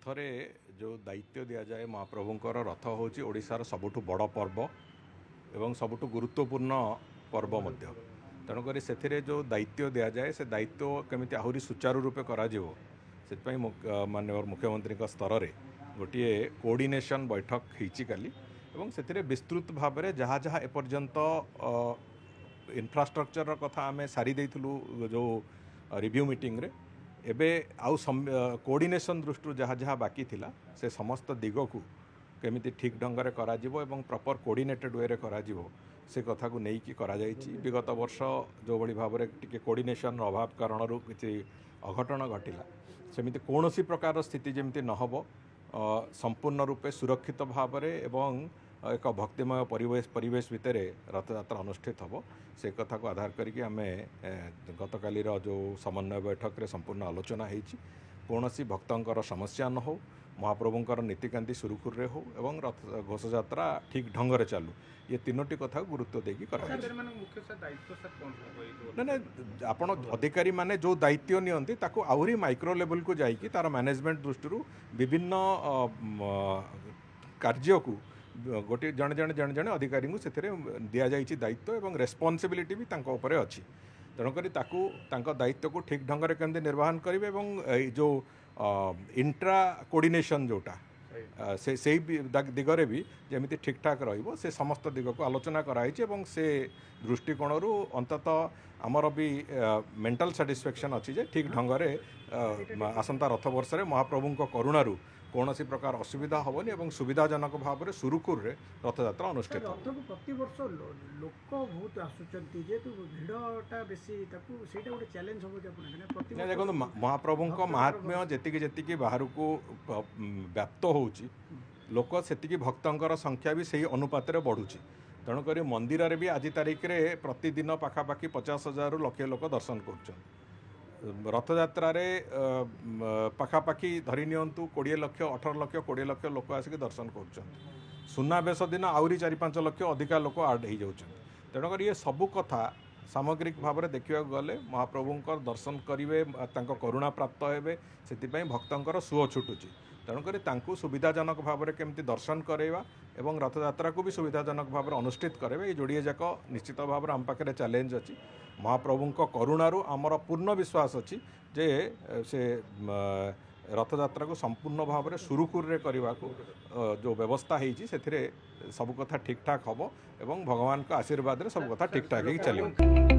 रथरे जो दायित्व दि जाए महाप्रभुंकर रथ हूँ ओडिशार सबुठु बड़ पर्व एवं सबुठु गुरुत्वपूर्ण पर्व मध्य तेणुक से जो दायित्व दि जाए से दायित्व केमी आहरी सुचारू रूपे से माननीय मुख्यमंत्री स्तर में गोटे कोऑर्डिनेशन बैठक होती काली एवं से विस्तृत भाव में जहाँ जहाँ एपर्यंत इंफ्रास्ट्रक्चर कथा आम सारी देइथिलु जो रिव्यू मीटिंग रे एबे आउ कोऑर्डिनेशन दृष्टि जहाँ जहाँ बाकी थिला से समस्त दिग को केमिति ठीक ढंग से करा जिवो एवं प्रॉपर कोऑर्डिनेटेड वे रे करा जिवो से कथा को नहीं कि करा जायछि। विगत वर्ष जो बड़ी भाव में टिके कोऑर्डिनेशन अभाव कारण किसी अघटन घटिला सेमिति कौनसी प्रकार स्थिति जमिति न हबो संपूर्ण रूपे सुरक्षित भाव में एवं एक भक्तिमय परिवेश भितर रथयात्रा अनुष्ठित हम से कथा को आधार करके आम गतकाली जो समन्वय बैठक रे संपूर्ण आलोचना होती कौन सी भक्तंकर समस्या न हो महाप्रभुंकर नीतिकांति सुरुखुर हो एवं रथ घोषयात्रा ठीक ढंग से चालू ये तीनोटी कथा गुरुत्व देकी करा ना आपण अधिकारी माने जो दायित्व नियंती ताको आहुरी माइक्रो लेवल को जाइकी तार मैनेजमेंट दृष्टि विभिन्न कार्य को गोटे जड़े जड़े जड़े जड़े अधिकारी को दि जाइए दायित्व एवं रेस्पॉन्सिबिलिटी भी तांको ऊपर अच्छी तेणुक दायित्व को ठीक ढंग से केमती निर्वहन करेंगे एवं जो इंट्रा कोऑर्डिनेशन जोटा से दिगरे भी जमी ठीक ठाक से समस्त दिग को आलोचना कराई से दृष्टिकोण अंततः आमर भी मेंटल सैटिस्फैक्शन अच्छी जे ठीक ढंग से आसंता रथ वर्ष में महाप्रभु करुणारू कौन सी प्रकार असुविधा हेनी और सुविधाजनक भाव में सुरुखुर रे रथयात्रा अनुष्ठित प्रति वर्ष लोक बहुत आसुचंती जेतु भिड़टा बेसी सेटा गोटे चैलेंज हो देखो महाप्रभु महात्म्य जी बाहर को व्याप्त होउची लोक से भक्तंकर संख्या भी सही अनुपात रे बढ़ुची तेणुक मंदिर भी आज तारीख रे प्रतिदिन पाखापाखि 50,000 लक्ष लोक दर्शन कर रथयात्रा पाखापाखि धरी नियंतु 20 लक्ष 18 लक्ष 20 लक्ष लोक आसिक दर्शन कर सुनावेश दिन आहरी 4-5 लक्ष अधिका लोक आड हो जाउछन तेणुक ये सबू कथा सामग्रिक भाव में देखा गले महाप्रभुंकर दर्शन करेंगे करुणा प्राप्त हे से भक्तंकर सुओ छुटुची तेणुक सुविधाजनक भाव में केमती दर्शन करेवा एवं रथयात्रा को भी सुविधाजनक भाव में अनुष्ठित करेंगे ये जोड़े जाक निश्चित भाव में आम पाखे चैलेंज अच्छी महाप्रभु करुणारू आमर पूर्ण विश्वास अच्छी जे से रथयात्रा को संपूर्ण भाव में सुरुखुर करने को जो व्यवस्था होती से सब कथा ठीक ठाक हम एवं भगवान का आशीर्वाद सब कथा ठीक ठाक ही चलो।